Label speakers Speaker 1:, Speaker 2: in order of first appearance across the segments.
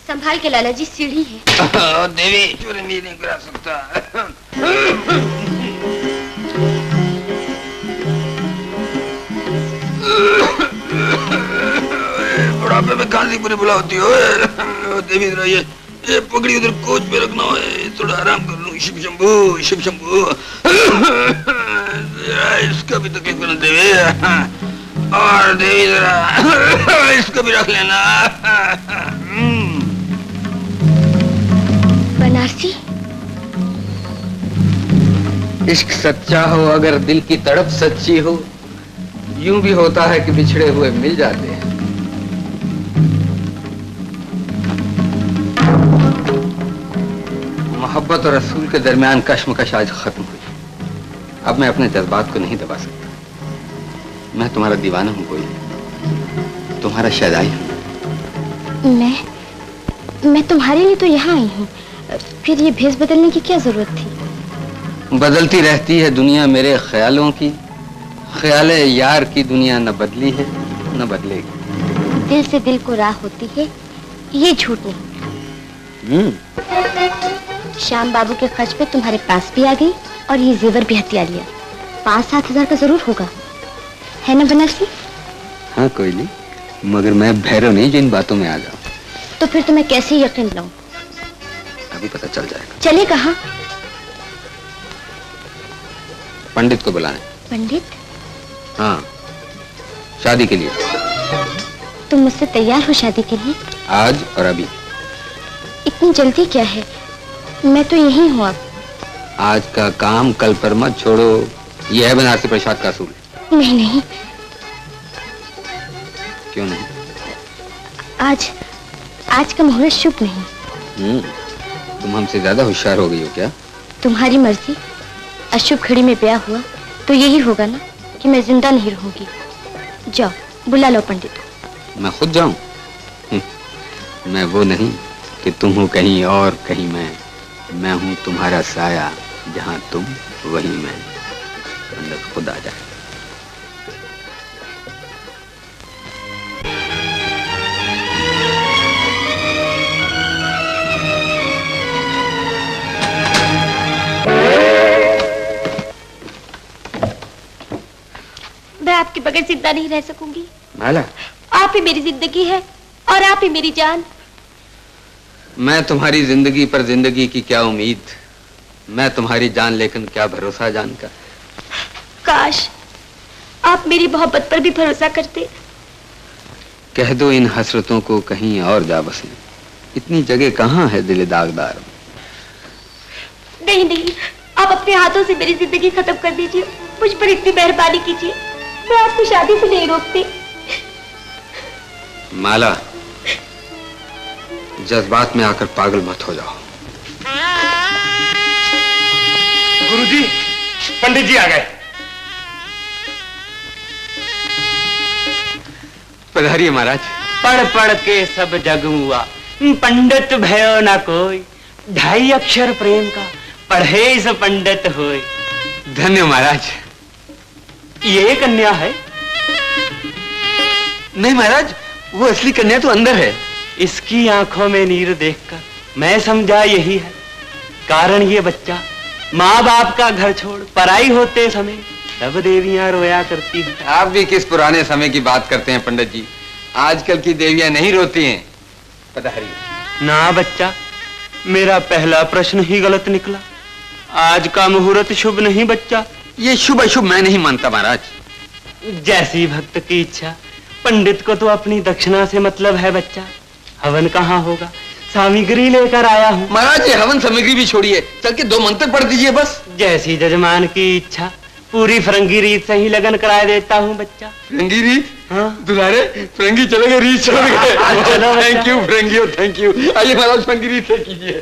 Speaker 1: संभाल के लाला जी, सीढ़ी है।
Speaker 2: देवी चोरी नहीं करा सकता। बुढ़ापे में खांसी पूरी बुला होती हो। देवी जरा ये पकड़ी उधर कोच पे रखना है, थोड़ा आराम कर लूं। शिव शंभू, शिव शंभू। इसका भी तकलीफ करना देवी। और देवी जरा इसको भी रख लेना।
Speaker 1: बनारसी,
Speaker 3: इश्क सच्चा हो अगर दिल की तड़प सच्ची हो, यूं भी होता है कि बिछड़े हुए मिल जाते हैं। मोहब्बत और रसूल के दरमियान कश्मकश आज खत्म हुई। अब मैं अपने जज्बात को नहीं दबा सकता। मैं तुम्हारा दीवाना हूं, कोई तुम्हारा शहजाई हूं।
Speaker 1: मैं तुम्हारे लिए तो यहाँ आई हूँ, फिर ये भेष बदलने की क्या जरूरत थी?
Speaker 3: बदलती रहती है दुनिया मेरे ख्यालों की, ख्याले यार की दुनिया न बदली है न बदलेगी।
Speaker 1: दिल से दिल को राह होती है, ये झूठ नहीं। श्याम बाबू के खर्च पे तुम्हारे पास भी आ गई और ये जेवर भी हथिया लिया। 5-7 हजार का जरूर होगा, है ना बनारसी?
Speaker 3: हाँ कोयली, मगर मैं भैरव नहीं जो इन बातों में आ जाऊं।
Speaker 1: तो फिर तुम्हें कैसे यकीन लाऊं?
Speaker 3: अभी पता चल जाएगा।
Speaker 1: चले कहाँ?
Speaker 3: पंडित को बुलाएं।
Speaker 1: पंडित?
Speaker 3: हाँ, शादी के लिए।
Speaker 1: तुम मुझसे तैयार हो शादी के लिए?
Speaker 3: आज और अभी।
Speaker 1: इतनी जल्दी क्या है? मैं तो यही हूँ अब।
Speaker 3: आज का काम कल पर मत छोड़ो, यह है बनारसी प्रसाद का असूल।
Speaker 1: नहीं।
Speaker 3: क्यों नहीं?
Speaker 1: आज का मुहूर्त शुभ नहीं।
Speaker 3: तुम हमसे ज्यादा होशियार हो गई हो क्या?
Speaker 1: तुम्हारी मर्जी। अशुभ घड़ी में ब्याह हुआ तो यही होगा ना कि मैं जिंदा नहीं रहूंगी। जाओ बुला लो पंडित को।
Speaker 3: मैं खुद जाऊं? मैं वो नहीं कि तुम हो कहीं और कहीं मैं हूं तुम्हारा साया, जहां तुम वही मैं। पंडित खुद आ जाए।
Speaker 1: मैं आपके बगैर जिंदा नहीं रह सकूंगी।
Speaker 3: माला,
Speaker 1: आप ही मेरी जिंदगी है और आप ही मेरी जान।
Speaker 3: मैं तुम्हारी जिंदगी पर जिंदगी की क्या उम्मीद, मैं तुम्हारी जान लेकिन क्या भरोसा जान का।
Speaker 1: काश आप मेरी मोहब्बत पर भी भरोसा करते।
Speaker 3: कह दो इन हसरतों को कहीं और जा बसे, इतनी जगह कहाँ है दिल दागदार।
Speaker 1: नहीं, आप अपने हाथों से मेरी जिंदगी खत्म कर दीजिए। मुझ पर इतनी मेहरबानी कीजिए, मैं आपको शादी से नहीं रोकती।
Speaker 3: माला, जज्बात में आकर पागल मत हो जाओ।
Speaker 4: गुरुजी, पंडित जी आ गए।
Speaker 3: पधारिए महाराज।
Speaker 5: पढ़ पढ़ के सब जग हुआ, पंडित भयो ना कोई, 2.5 अक्षर प्रेम का पढ़े इस पंडित होए।
Speaker 3: धन्य महाराज।
Speaker 5: ये कन्या है?
Speaker 3: नहीं महाराज, वो असली कन्या तो अंदर है।
Speaker 5: इसकी आंखों में नीर देखकर मैं समझा यही है कारण। ये बच्चा माँ बाप का घर छोड़ पराई होते समय सब देवियां रोया करती हैं।
Speaker 3: आप भी किस पुराने समय की बात करते हैं पंडित जी, आजकल की देवियां नहीं रोती हैं। पधारिए।
Speaker 5: ना बच्चा, मेरा पहला प्रश्न ही गलत निकला। आज का मुहूर्त शुभ नहीं बच्चा।
Speaker 3: ये शुभ अशुभ मैं नहीं मानता महाराज।
Speaker 5: जैसी भक्त की इच्छा। पंडित को तो अपनी दक्षिणा से मतलब है बच्चा। हवन कहाँ होगा, सामग्री लेकर आया हूँ।
Speaker 3: महाराज ये हवन सामग्री भी छोड़िए, चल के 2 मंत्र पढ़ दीजिए बस।
Speaker 5: जैसी जजमान की इच्छा, पूरी फरंगी रीत से ही लगन करा देता हूँ बच्चा।
Speaker 3: फरंगी रीत?
Speaker 5: हाँ
Speaker 3: दुलारे, फरंगी चले गए, रीत छोड़ गए। थैंक यू फरंगी, थैंक यू। आइए महाराज फरंगी रीत से कीजिए।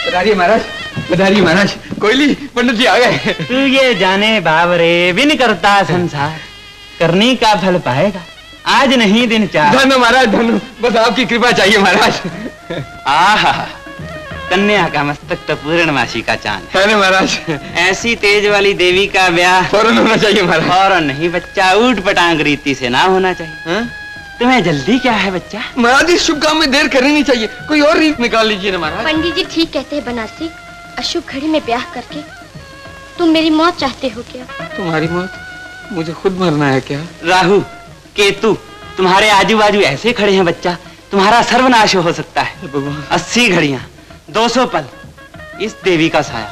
Speaker 3: बधाइए महाराज, बधाइए महाराज। कोयली, पंडित जी आ गए।
Speaker 5: तू ये जाने बाबरे, बिन करता संसार, करने का फल पाएगा आज नहीं दिन 4।
Speaker 3: धन्य महाराज, धन्य। बस आपकी कृपा चाहिए महाराज।
Speaker 5: आहा, कन्या का मस्तक तो पूर्णमासी का चांद
Speaker 3: है ना महाराज?
Speaker 5: ऐसी तेज वाली देवी का ब्याह
Speaker 3: फौरन होना चाहिए महाराज।
Speaker 5: फौरन नहीं बच्चा, ऊट पटांग रीति से ना होना चाहिए।
Speaker 3: हाँ?
Speaker 5: तुम्हें जल्दी क्या है बच्चा?
Speaker 3: महाराज इस शुभ काम में देर करनी नहीं चाहिए, कोई और रीत निकाल लीजिए ना महाराज।
Speaker 1: पंडित जी ठीक कहते हैं बनारसी, अशुभ घड़ी में ब्याह करके तुम मेरी मौत चाहते हो क्या?
Speaker 3: तुम्हारी मौत? मुझे खुद मरना है क्या?
Speaker 5: राहु केतु तुम्हारे आजू बाजू ऐसे खड़े हैं बच्चा, तुम्हारा सर्वनाश हो सकता है। 80 घड़ियां 200 पल इस देवी का साया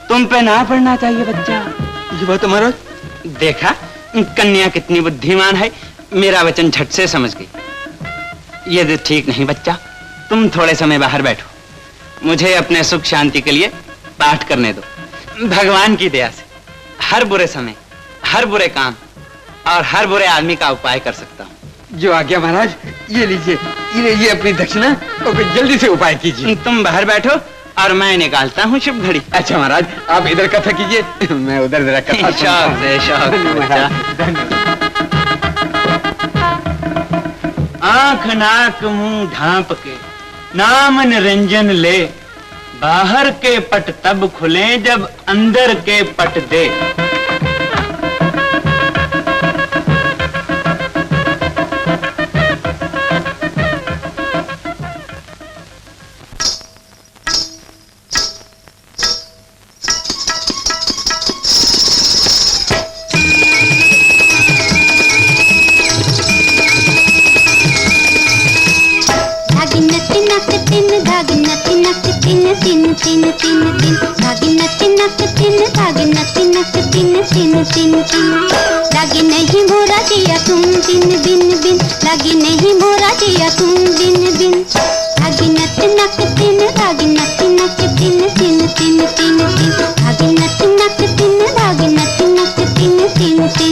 Speaker 5: तुम पे ना पड़ना चाहिए बच्चा।
Speaker 3: ये बात महाराज?
Speaker 5: देखा कन्या कितनी बुद्धिमान है, मेरा वचन झट से समझ गई। ये तो ठीक नहीं बच्चा, तुम थोड़े समय बाहर बैठो, मुझे अपने सुख शांति के लिए पाठ करने दो। भगवान की दया से हर बुरे समय, हर बुरे काम और हर बुरे आदमी का उपाय कर सकता हूँ।
Speaker 3: जो आज्ञा महाराज। ये लीजिए, ये अपनी दक्षिणा और फिर जल्दी से उपाय कीजिए।
Speaker 5: तुम बाहर बैठो और मैं निकालता हूँ शुभ घड़ी।
Speaker 3: अच्छा महाराज, आप इधर कथा कीजिए, मैं उधर जरा कथा।
Speaker 5: शौक से शौक से बच्चा। आंख नाक मुंह ढांप के नाम निरंजन ले, बाहर के पट तब खुले जब अंदर के पट दे।
Speaker 1: लगी नहीं मोरा जिया तुम दिन दिन बिन, लगी नहीं मोरा जिया तुम दिन दिन। धागी नक नक दिन, धागी नक नक दिन दिन दिन दिन दिन। धागी नक नक दिन, धागी नक नक दिन दिन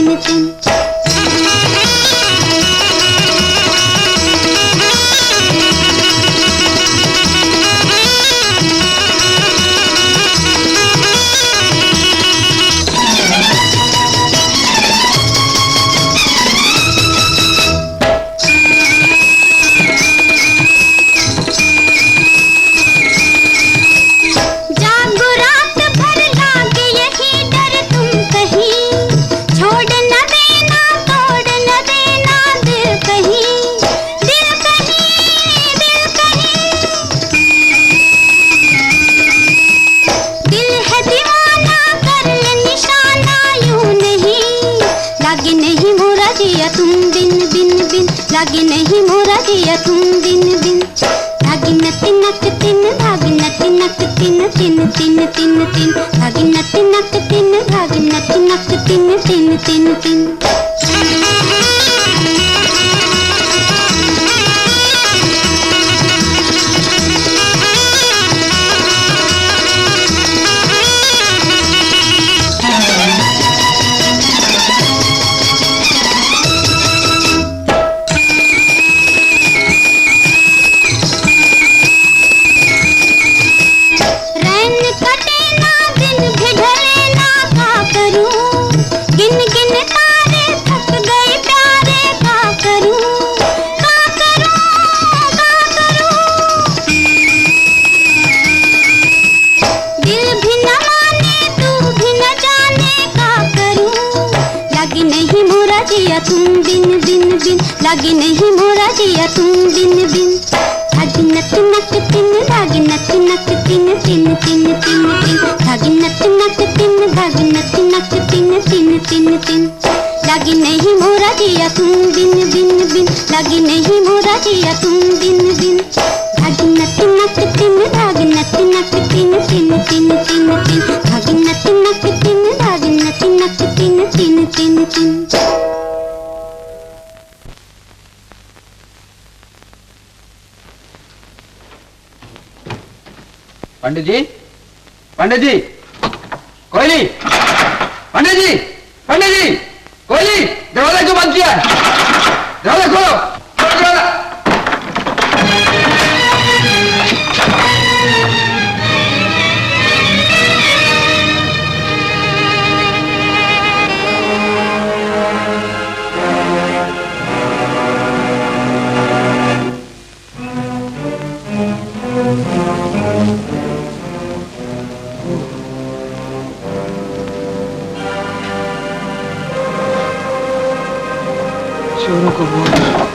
Speaker 1: दिन दिन। लगी नहीं मोरा जिया तुम दिन दिन। धागी नक नक तिन, धागी नक नक तिन तिन तिन तिन तिन। धागी नक नक तिन, धागी नक नक तिन तिन तिन तिन। लगी नहीं मोरा जिया तुम दिन दिन। धागी नक नक तिन, धागी नक नक तिन तिन तिन तिन तिन। धागी नक नक तिन, धागी नक नक तिन तिन तिन तिन। लगी नहीं मोरा जिया तुम दिन दिन दिन। लगी नहीं मोरा जिया तुम दिन दिन। धागी नक नक तिन, धागी नक नक तिन तिन तिन तिन तिन। धागी नक नक तिन, धागी नक नक तिन तिन तिन तिन।
Speaker 3: पंडित जी, पंडित जी, कोयली, पंडित जी, पंडित जी, कोयली, दरवाजा क्यों बंद किया है? दरवाजा खोलो, खोलो दरवाजा।
Speaker 2: चोरों को मार